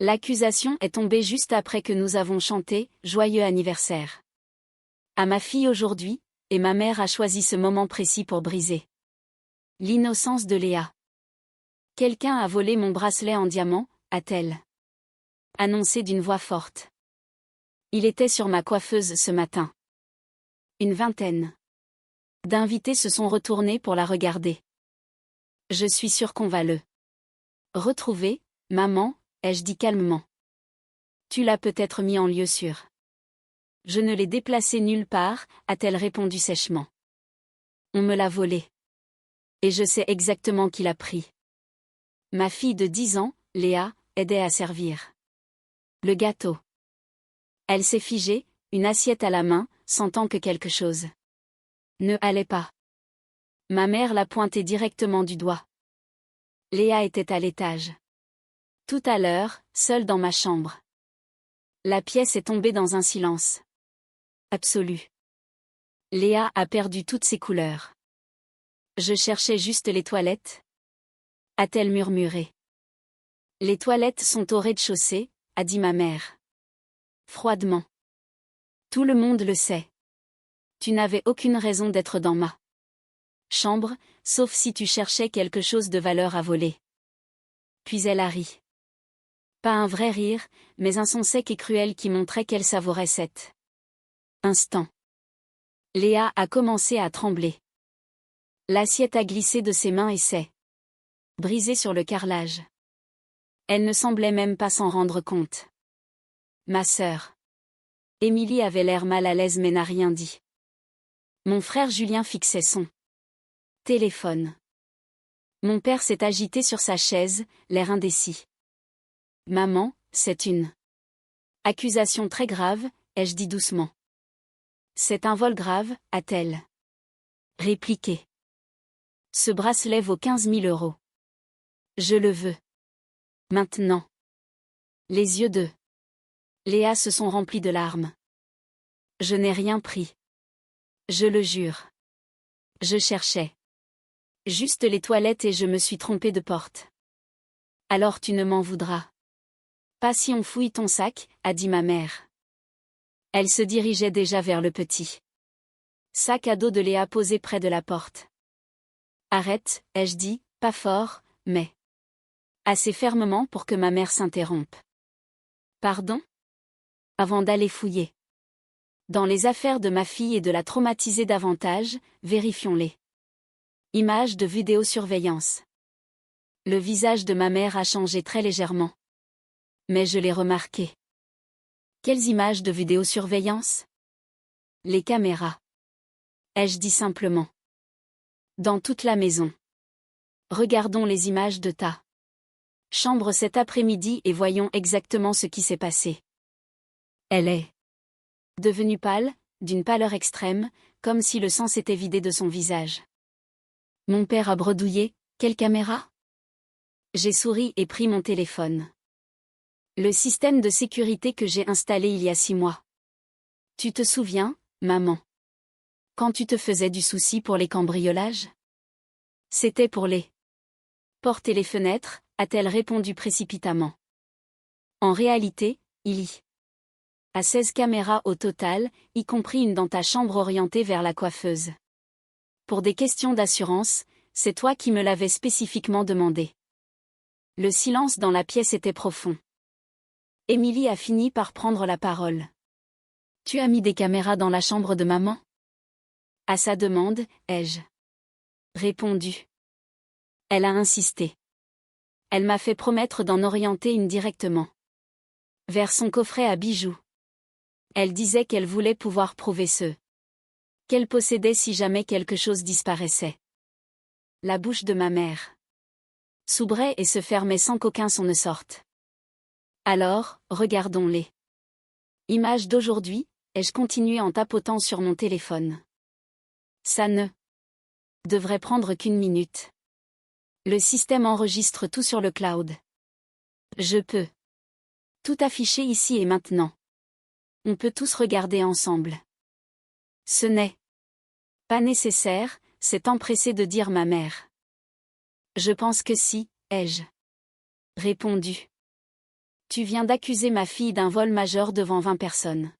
L'accusation est tombée juste après que nous avons chanté « Joyeux anniversaire » à ma fille aujourd'hui, et ma mère a choisi ce moment précis pour briser l'innocence de Léa. Quelqu'un a volé mon bracelet en diamant, a-t-elle annoncé d'une voix forte. Il était sur ma coiffeuse ce matin. Une vingtaine d'invités se sont retournés pour la regarder. Je suis sûre qu'on va le retrouver, maman, ai-je dit calmement. Tu l'as peut-être mis en lieu sûr. Je ne l'ai déplacé nulle part, a-t-elle répondu sèchement. On me l'a volé. Et je sais exactement qui l'a pris. Ma fille de 10 ans, Léa, aidait à servir le gâteau. Elle s'est figée, une assiette à la main, sentant que quelque chose ne allait pas. Ma mère l'a pointé directement du doigt. Léa était à l'étage. Tout à l'heure, seule dans ma chambre. La pièce est tombée dans un silence absolu. Léa a perdu toutes ses couleurs. Je cherchais juste les toilettes, a-t-elle murmuré. Les toilettes sont au rez-de-chaussée, a dit ma mère. Froidement. Tout le monde le sait. Tu n'avais aucune raison d'être dans ma chambre, sauf si tu cherchais quelque chose de valeur à voler. Puis elle a ri. Pas un vrai rire, mais un son sec et cruel qui montrait qu'elle savourait cet instant. Léa a commencé à trembler. L'assiette a glissé de ses mains et s'est brisée sur le carrelage. Elle ne semblait même pas s'en rendre compte. Ma sœur. Émilie avait l'air mal à l'aise mais n'a rien dit. Mon frère Julien fixait son téléphone. Mon père s'est agité sur sa chaise, l'air indécis. Maman, c'est une accusation très grave, ai-je dit doucement. C'est un vol grave, a-t-elle répliqué. Ce bracelet vaut 15 000 €. Je le veux. Maintenant. Les yeux de Léa se sont remplis de larmes. Je n'ai rien pris. Je le jure. Je cherchais juste les toilettes et je me suis trompée de porte. Alors tu ne m'en voudras pas si on fouille ton sac, a dit ma mère. Elle se dirigeait déjà vers le petit sac à dos de Léa posé près de la porte. Arrête, ai-je dit, pas fort, mais assez fermement pour que ma mère s'interrompe. Pardon ? Avant d'aller fouiller dans les affaires de ma fille et de la traumatiser davantage, vérifions-les images de vidéosurveillance. Le visage de ma mère a changé très légèrement. Mais je l'ai remarqué. Quelles images de vidéosurveillance ? Les caméras. Ai-je dit simplement. Dans toute la maison. Regardons les images de ta chambre cet après-midi et voyons exactement ce qui s'est passé. Elle est devenue pâle, d'une pâleur extrême, comme si le sang s'était vidé de son visage. Mon père a bredouillé, quelle caméra ? J'ai souri et pris mon téléphone. Le système de sécurité que j'ai installé il y a 6 mois. Tu te souviens, maman ? Quand tu te faisais du souci pour les cambriolages ? C'était pour les portes et les fenêtres, a-t-elle répondu précipitamment. En réalité, il y a 16 caméras au total, y compris une dans ta chambre orientée vers la coiffeuse. Pour des questions d'assurance, c'est toi qui me l'avais spécifiquement demandé. Le silence dans la pièce était profond. Émilie a fini par prendre la parole. Tu as mis des caméras dans la chambre de maman ? À sa demande, ai-je répondu. Elle a insisté. Elle m'a fait promettre d'en orienter une directement vers son coffret à bijoux. Elle disait qu'elle voulait pouvoir prouver ce qu'elle possédait si jamais quelque chose disparaissait. La bouche de ma mère s'ouvrait et se fermait sans qu'aucun son ne sorte. Alors, regardons les images d'aujourd'hui, ai-je continué en tapotant sur mon téléphone. Ça ne devrait prendre qu'1 minute. Le système enregistre tout sur le cloud. Je peux tout afficher ici et maintenant. On peut tous regarder ensemble. Ce n'est pas nécessaire, s'est empressée de dire ma mère. Je pense que si, ai-je répondu. Tu viens d'accuser ma fille d'un vol majeur devant 20 personnes.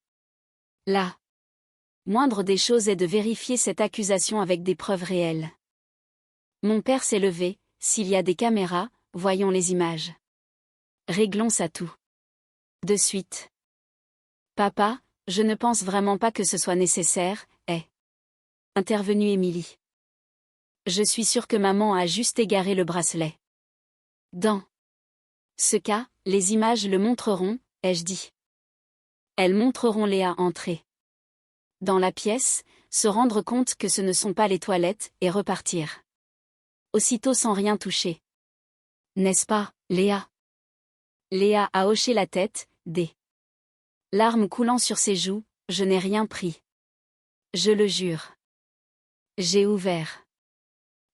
La moindre des choses est de vérifier cette accusation avec des preuves réelles. Mon père s'est levé, s'il y a des caméras, voyons les images. Réglons ça tout. De suite. Papa, je ne pense vraiment pas que ce soit nécessaire, est intervenue Émilie. Je suis sûre que maman a juste égaré le bracelet. Dans ce cas, les images le montreront, ai-je dit. Elles montreront Léa entrer dans la pièce, se rendre compte que ce ne sont pas les toilettes, et repartir. Aussitôt sans rien toucher. N'est-ce pas, Léa? Léa a hoché la tête, des larmes coulant sur ses joues. Je n'ai rien pris. Je le jure. J'ai ouvert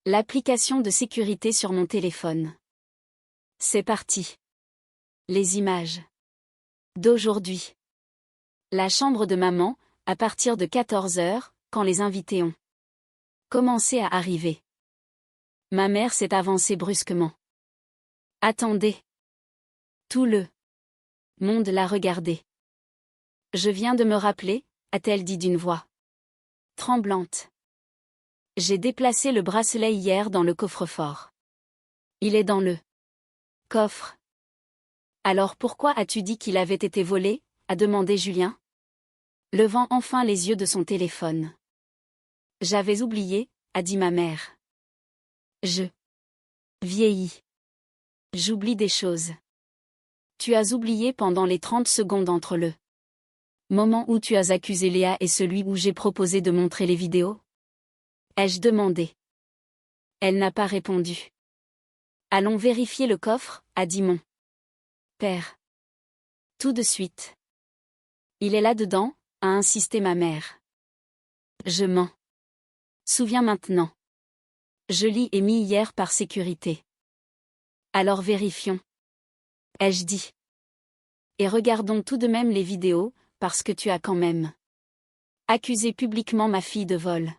l'application de sécurité sur mon téléphone. C'est parti. Les images d'aujourd'hui. La chambre de maman, à partir de 14 heures, quand les invités ont commencé à arriver. Ma mère s'est avancée brusquement. Attendez. Tout le monde l'a regardée. Je viens de me rappeler, a-t-elle dit d'une voix tremblante. J'ai déplacé le bracelet hier dans le coffre-fort. Il est dans le coffre. Alors pourquoi as-tu dit qu'il avait été volé? A demandé Julien, levant enfin les yeux de son téléphone. J'avais oublié, a dit ma mère. Je vieillis. J'oublie des choses. Tu as oublié pendant les 30 secondes entre le moment où tu as accusé Léa et celui où j'ai proposé de montrer les vidéos? Ai-je demandé. Elle n'a pas répondu. Allons vérifier le coffre, a dit mon père. Tout de suite. Il est là-dedans, a insisté ma mère. Je m'en souviens maintenant. Je l'y ai mis hier par sécurité. Alors vérifions. Ai-je dit. Et regardons tout de même les vidéos, parce que tu as quand même accusé publiquement ma fille de vol.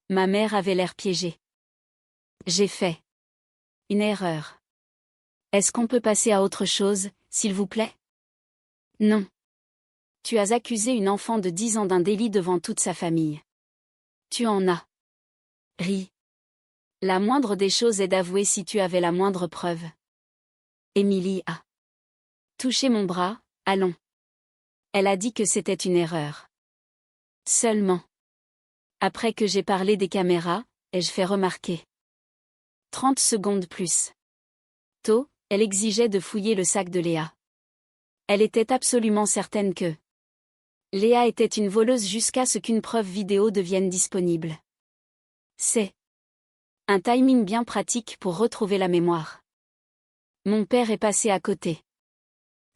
Ma mère avait l'air piégée. J'ai fait une erreur. Est-ce qu'on peut passer à autre chose, s'il vous plaît? Non. Tu as accusé une enfant de 10 ans d'un délit devant toute sa famille. Tu en as ri. La moindre des choses est d'avouer si tu avais la moindre preuve. Émilie a touché mon bras, allons. Elle a dit que c'était une erreur. Seulement. Après que j'ai parlé des caméras, ai-je fait remarquer. 30 secondes plus tôt, elle exigeait de fouiller le sac de Léa. Elle était absolument certaine que Léa était une voleuse jusqu'à ce qu'une preuve vidéo devienne disponible. C'est un timing bien pratique pour retrouver la mémoire. Mon père est passé à côté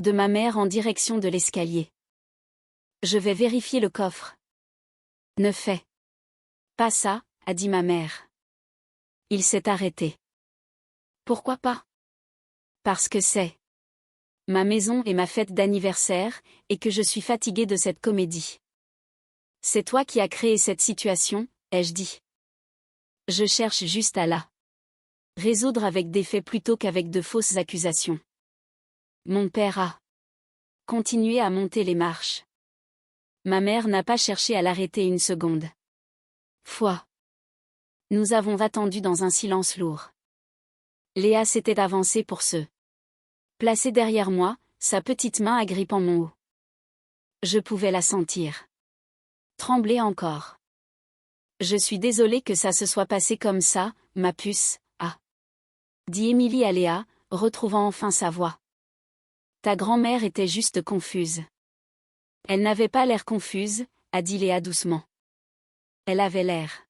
de ma mère en direction de l'escalier. Je vais vérifier le coffre. Ne fais pas ça, a dit ma mère. Il s'est arrêté. Pourquoi pas? Parce que c'est ma maison et ma fête d'anniversaire, et que je suis fatiguée de cette comédie. C'est toi qui as créé cette situation, ai-je dit. Je cherche juste à la résoudre avec des faits plutôt qu'avec de fausses accusations. Mon père a continué à monter les marches. Ma mère n'a pas cherché à l'arrêter une seconde. Foi. Nous avons attendu dans un silence lourd. Léa s'était avancée pour se placer derrière moi, sa petite main agrippant mon haut. Je pouvais la sentir trembler encore. Je suis désolée que ça se soit passé comme ça, ma puce, a dit Émilie à Léa, retrouvant enfin sa voix. Ta grand-mère était juste confuse. Elle n'avait pas l'air confuse, a dit Léa doucement. Elle avait l'air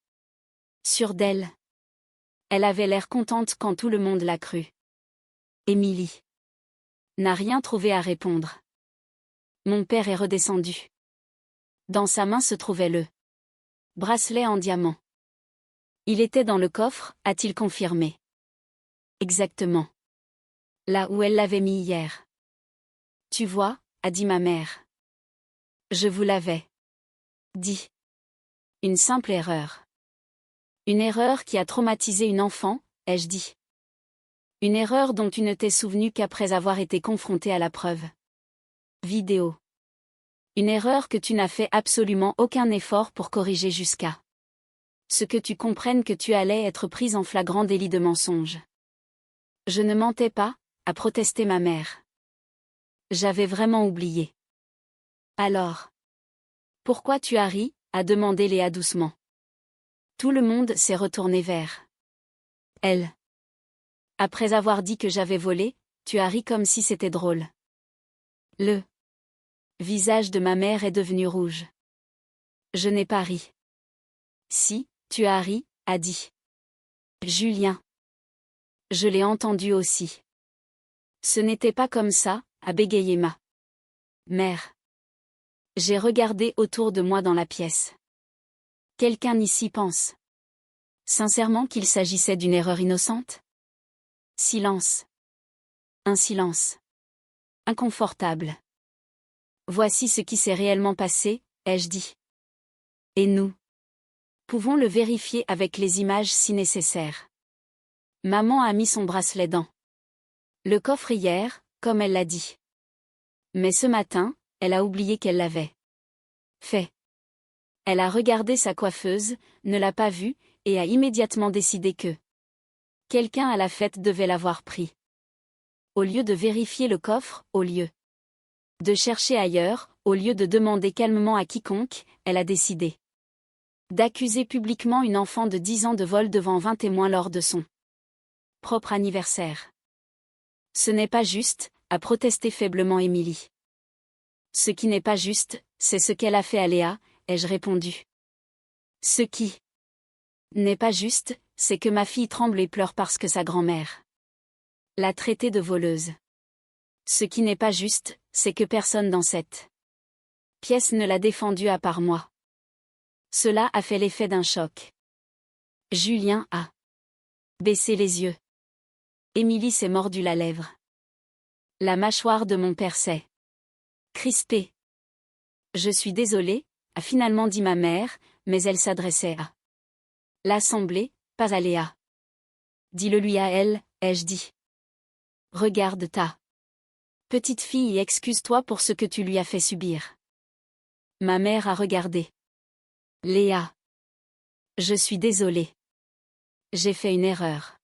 sûre d'elle. Elle avait l'air contente quand tout le monde l'a cru. Émilie n'a rien trouvé à répondre. Mon père est redescendu. Dans sa main se trouvait le bracelet en diamant. Il était dans le coffre, a-t-il confirmé. Exactement. Là où elle l'avait mis hier. Tu vois, a dit ma mère. Je vous l'avais dit. Une simple erreur. Une erreur qui a traumatisé une enfant, ai-je dit. Une erreur dont tu ne t'es souvenu qu'après avoir été confronté à la preuve. Vidéo. Une erreur que tu n'as fait absolument aucun effort pour corriger jusqu'à ce que tu comprennes que tu allais être prise en flagrant délit de mensonge. Je ne mentais pas, a protesté ma mère. J'avais vraiment oublié. Alors. Pourquoi tu as ri, a demandé Léa doucement. Tout le monde s'est retourné vers elle. Après avoir dit que j'avais volé, tu as ri comme si c'était drôle. Le visage de ma mère est devenu rouge. Je n'ai pas ri. Si, tu as ri, a dit Julien. Je l'ai entendu aussi. Ce n'était pas comme ça, a bégayé ma mère. J'ai regardé autour de moi dans la pièce. Quelqu'un ici pense sincèrement qu'il s'agissait d'une erreur innocente? Silence. Un silence inconfortable. Voici ce qui s'est réellement passé, ai-je dit. Et nous pouvons le vérifier avec les images si nécessaire. Maman a mis son bracelet dans le coffre hier, comme elle l'a dit. Mais ce matin, elle a oublié qu'elle l'avait fait. Elle a regardé sa coiffeuse, ne l'a pas vue, et a immédiatement décidé que quelqu'un à la fête devait l'avoir pris. Au lieu de vérifier le coffre, au lieu de chercher ailleurs, au lieu de demander calmement à quiconque, elle a décidé d'accuser publiquement une enfant de 10 ans de vol devant 20 témoins lors de son propre anniversaire. Ce n'est pas juste, a protesté faiblement Émilie. Ce qui n'est pas juste, c'est ce qu'elle a fait à Léa, ai-je répondu. Ce qui n'est pas juste, c'est que ma fille tremble et pleure parce que sa grand-mère l'a traitée de voleuse. Ce qui n'est pas juste, c'est que personne dans cette pièce ne l'a défendue à part moi. Cela a fait l'effet d'un choc. Julien a baissé les yeux. Émilie s'est mordu la lèvre. La mâchoire de mon père s'est crispée. Je suis désolée, a finalement dit ma mère, mais elle s'adressait à l'Assemblée, pas à Léa. Dis-le lui à elle, ai-je dit. Regarde ta petite fille et excuse-toi pour ce que tu lui as fait subir. Ma mère a regardé Léa. Je suis désolée. J'ai fait une erreur.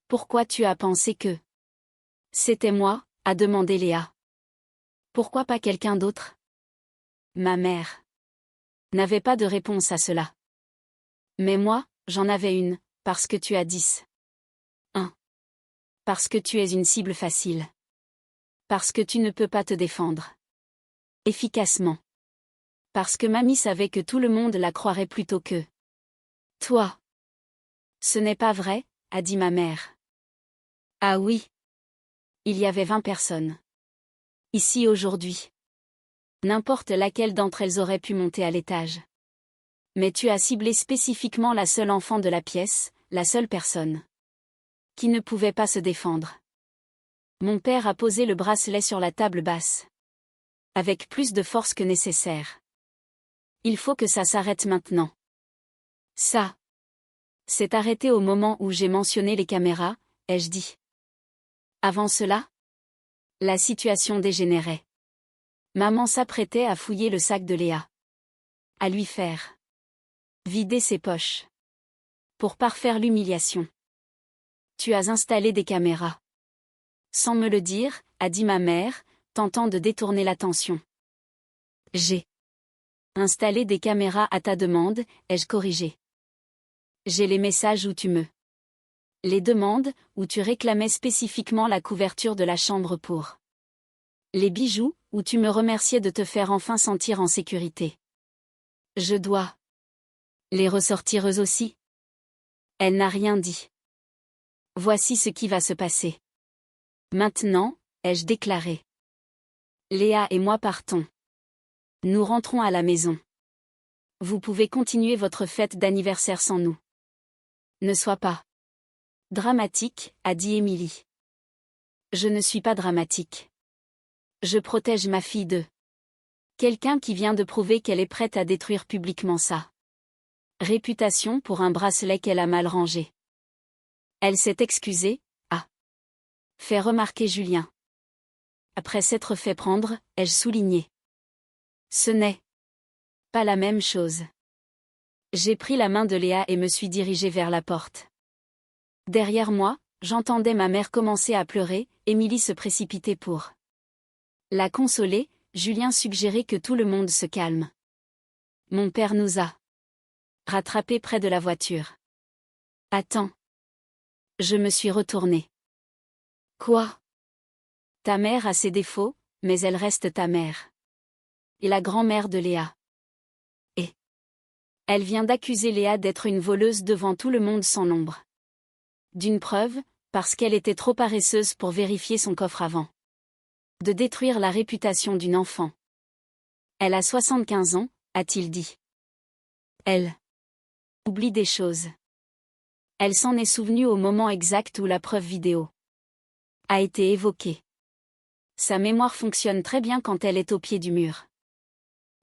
Pourquoi tu as pensé que c'était moi, a demandé Léa. Pourquoi pas quelqu'un d'autre? Ma mère n'avait pas de réponse à cela. Mais moi, j'en avais une, parce que tu as 10. 1. Parce que tu es une cible facile. Parce que tu ne peux pas te défendre efficacement. Parce que mamie savait que tout le monde la croirait plutôt que toi. Ce n'est pas vrai, a dit ma mère. Ah oui. Il y avait 20 personnes. Ici aujourd'hui. N'importe laquelle d'entre elles aurait pu monter à l'étage. Mais tu as ciblé spécifiquement la seule enfant de la pièce, la seule personne qui ne pouvait pas se défendre. Mon père a posé le bracelet sur la table basse. Avec plus de force que nécessaire. Il faut que ça s'arrête maintenant. Ça s'est arrêté au moment où j'ai mentionné les caméras, ai-je dit. Avant cela, la situation dégénérait. Maman s'apprêtait à fouiller le sac de Léa. À lui faire vider ses poches. Pour parfaire l'humiliation. Tu as installé des caméras. Sans me le dire, a dit ma mère, tentant de détourner l'attention. J'ai installé des caméras à ta demande, ai-je corrigé. J'ai les messages où tu me les demandes, où tu réclamais spécifiquement la couverture de la chambre pour les bijoux, où tu me remerciais de te faire enfin sentir en sécurité. Je dois les ressortir eux aussi. Elle n'a rien dit. Voici ce qui va se passer. Maintenant, ai-je déclaré. Léa et moi partons. Nous rentrons à la maison. Vous pouvez continuer votre fête d'anniversaire sans nous. Ne sois pas dramatique, a dit Émilie. Je ne suis pas dramatique. Je protège ma fille de quelqu'un qui vient de prouver qu'elle est prête à détruire publiquement sa réputation pour un bracelet qu'elle a mal rangé. Elle s'est excusée, fait remarquer Julien. Après s'être fait prendre, ai-je souligné. Ce n'est pas la même chose. J'ai pris la main de Léa et me suis dirigée vers la porte. Derrière moi, j'entendais ma mère commencer à pleurer, Émilie se précipitait pour la consoler, Julien suggérait que tout le monde se calme. Mon père nous a rattrapés près de la voiture. Attends. Je me suis retournée. Quoi? Ta mère a ses défauts, mais elle reste ta mère. Et la grand-mère de Léa. Et elle vient d'accuser Léa d'être une voleuse devant tout le monde sans nombre. D'une preuve, parce qu'elle était trop paresseuse pour vérifier son coffre avant de détruire la réputation d'une enfant. Elle a 75 ans, a-t-il dit. Elle oublie des choses. Elle s'en est souvenue au moment exact où la preuve vidéo a été évoquée. Sa mémoire fonctionne très bien quand elle est au pied du mur.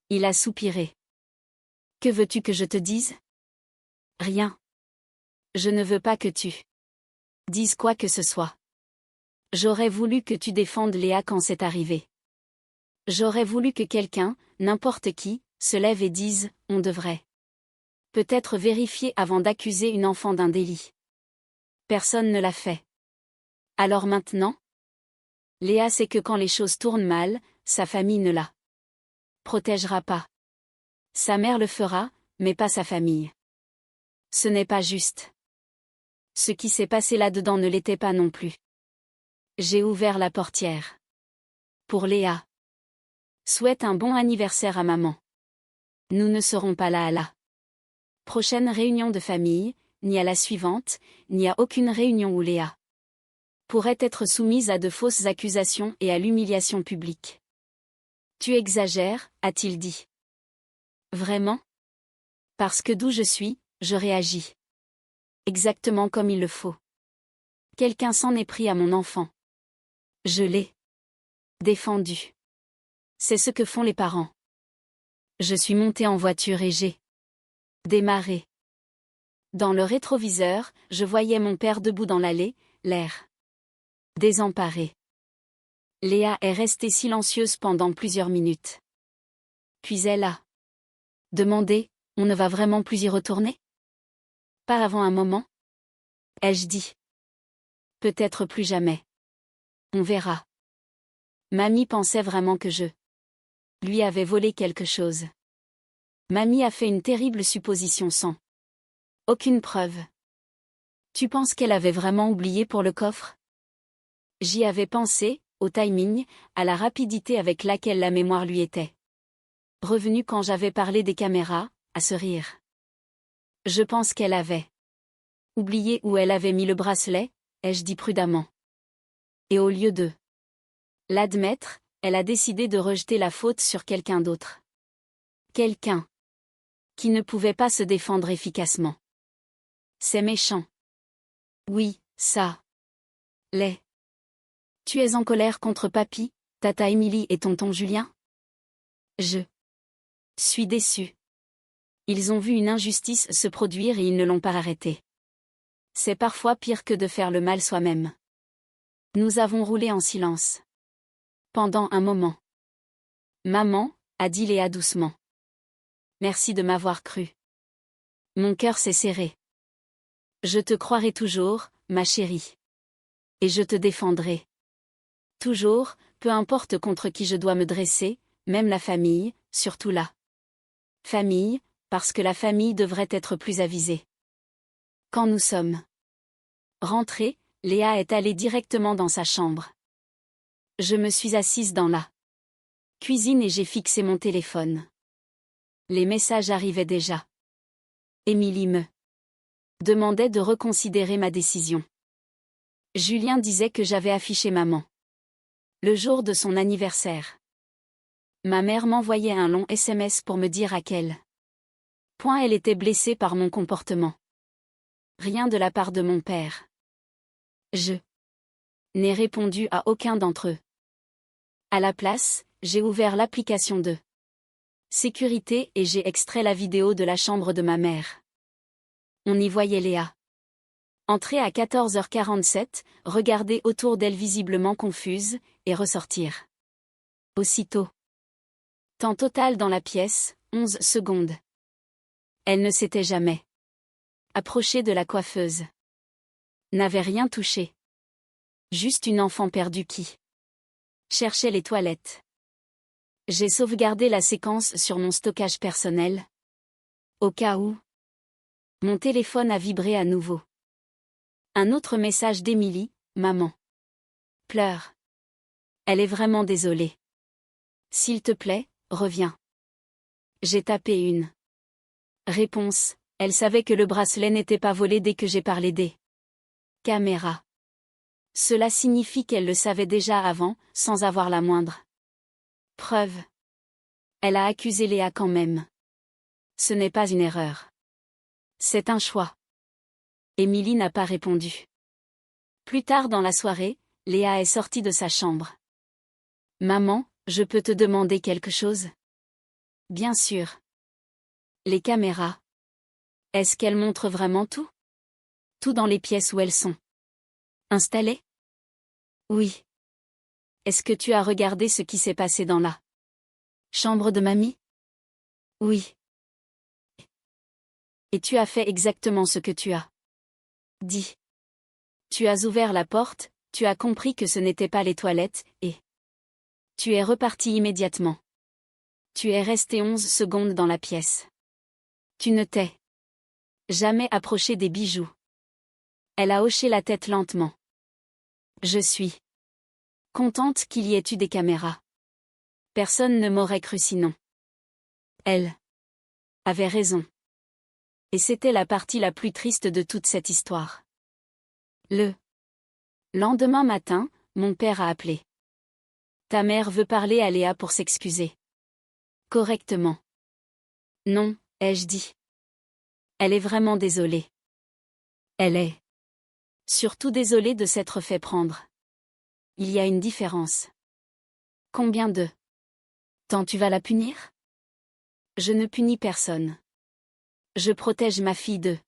Il a soupiré. Que veux-tu que je te dise? Rien. Je ne veux pas que tu dises quoi que ce soit. J'aurais voulu que tu défendes Léa quand c'est arrivé. J'aurais voulu que quelqu'un, n'importe qui, se lève et dise, on devrait peut-être vérifier avant d'accuser une enfant d'un délit. Personne ne l'a fait. Alors maintenant? Léa sait que quand les choses tournent mal, sa famille ne la protégera pas. Sa mère le fera, mais pas sa famille. Ce n'est pas juste. Ce qui s'est passé là-dedans ne l'était pas non plus. J'ai ouvert la portière. Pour Léa. Souhaite un bon anniversaire à maman. Nous ne serons pas là à la prochaine réunion de famille, ni à la suivante, ni à aucune réunion où Léa pourrait être soumise à de fausses accusations et à l'humiliation publique. Tu exagères, a-t-il dit. Vraiment? Parce que d'où je suis, je réagis. Exactement comme il le faut. Quelqu'un s'en est pris à mon enfant. Je l'ai défendu. C'est ce que font les parents. Je suis montée en voiture et j'ai démarré. Dans le rétroviseur, je voyais mon père debout dans l'allée, l'air désemparé. Léa est restée silencieuse pendant plusieurs minutes. Puis elle a demandé, on ne va vraiment plus y retourner? Pas avant un moment? Ai-je dit. Peut-être plus jamais. On verra. Mamie pensait vraiment que je lui avais volé quelque chose. Mamie a fait une terrible supposition sans aucune preuve. Tu penses qu'elle avait vraiment oublié pour le coffre? J'y avais pensé, au timing, à la rapidité avec laquelle la mémoire lui était revenue quand j'avais parlé des caméras, à ce rire. Je pense qu'elle avait oublié où elle avait mis le bracelet, ai-je dit prudemment. Et au lieu de l'admettre, elle a décidé de rejeter la faute sur quelqu'un d'autre. Quelqu'un qui ne pouvait pas se défendre efficacement. C'est méchant. Oui, ça l'est. Tu es en colère contre papy, tata Émilie et tonton Julien? Je suis déçue. Ils ont vu une injustice se produire et ils ne l'ont pas arrêtée. C'est parfois pire que de faire le mal soi-même. Nous avons roulé en silence. Pendant un moment. Maman, a dit Léa doucement. Merci de m'avoir cru. Mon cœur s'est serré. Je te croirai toujours, ma chérie. Et je te défendrai. Toujours, peu importe contre qui je dois me dresser, même la famille, surtout la famille, parce que la famille devrait être plus avisée. Quand nous sommes rentrés, Léa est allée directement dans sa chambre. Je me suis assise dans la cuisine et j'ai fixé mon téléphone. Les messages arrivaient déjà. Émilie me demandait de reconsidérer ma décision. Julien disait que j'avais affiché maman le jour de son anniversaire. Ma mère m'envoyait un long SMS pour me dire à quel point elle était blessée par mon comportement. Rien de la part de mon père. Je n'ai répondu à aucun d'entre eux. À la place, j'ai ouvert l'application de sécurité et j'ai extrait la vidéo de la chambre de ma mère. On y voyait Léa Entrer à 14h47, regarder autour d'elle visiblement confuse, et ressortir. Aussitôt. Temps total dans la pièce, 11 secondes. Elle ne s'était jamais approchée de la coiffeuse. N'avait rien touché. Juste une enfant perdue qui cherchait les toilettes. J'ai sauvegardé la séquence sur mon stockage personnel. Au cas où. Mon téléphone a vibré à nouveau. Un autre message d'Émilie, maman. Pleure. Elle est vraiment désolée. S'il te plaît, reviens. J'ai tapé une réponse. Elle savait que le bracelet n'était pas volé dès que j'ai parlé des caméras. Cela signifie qu'elle le savait déjà avant, sans avoir la moindre preuve. Elle a accusé Léa quand même. Ce n'est pas une erreur. C'est un choix. Émilie n'a pas répondu. Plus tard dans la soirée, Léa est sortie de sa chambre. Maman, je peux te demander quelque chose? Bien sûr. Les caméras. Est-ce qu'elles montrent vraiment tout? Tout dans les pièces où elles sont installées? Oui. Est-ce que tu as regardé ce qui s'est passé dans la chambre de mamie? Oui. Et tu as fait exactement ce que tu as dit. Tu as ouvert la porte, tu as compris que ce n'était pas les toilettes, et tu es reparti immédiatement. Tu es resté 11 secondes dans la pièce. Tu ne t'es jamais approché des bijoux. Elle a hoché la tête lentement. Je suis contente qu'il y ait eu des caméras. Personne ne m'aurait cru sinon. Elle avait raison. Et c'était la partie la plus triste de toute cette histoire. Le lendemain matin, mon père a appelé. Ta mère veut parler à Léa pour s'excuser. Correctement. Non, ai-je dit. Elle est vraiment désolée. Elle est surtout désolée de s'être fait prendre. Il y a une différence. Combien de temps tu vas la punir? Je ne punis personne. Je protège ma fille de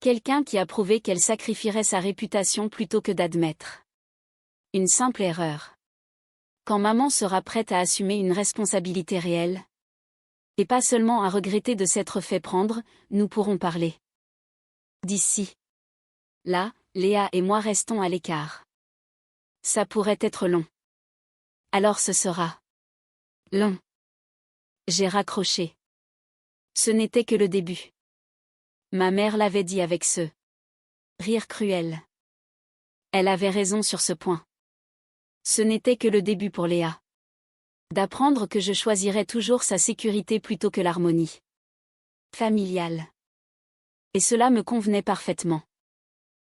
quelqu'un qui a prouvé qu'elle sacrifierait sa réputation plutôt que d'admettre une simple erreur. Quand maman sera prête à assumer une responsabilité réelle, et pas seulement à regretter de s'être fait prendre, nous pourrons parler. D'ici là, Léa et moi restons à l'écart. Ça pourrait être long. Alors ce sera long. J'ai raccroché. Ce n'était que le début. Ma mère l'avait dit avec ce rire cruel. Elle avait raison sur ce point. Ce n'était que le début pour Léa. D'apprendre que je choisirais toujours sa sécurité plutôt que l'harmonie familiale. Et cela me convenait parfaitement.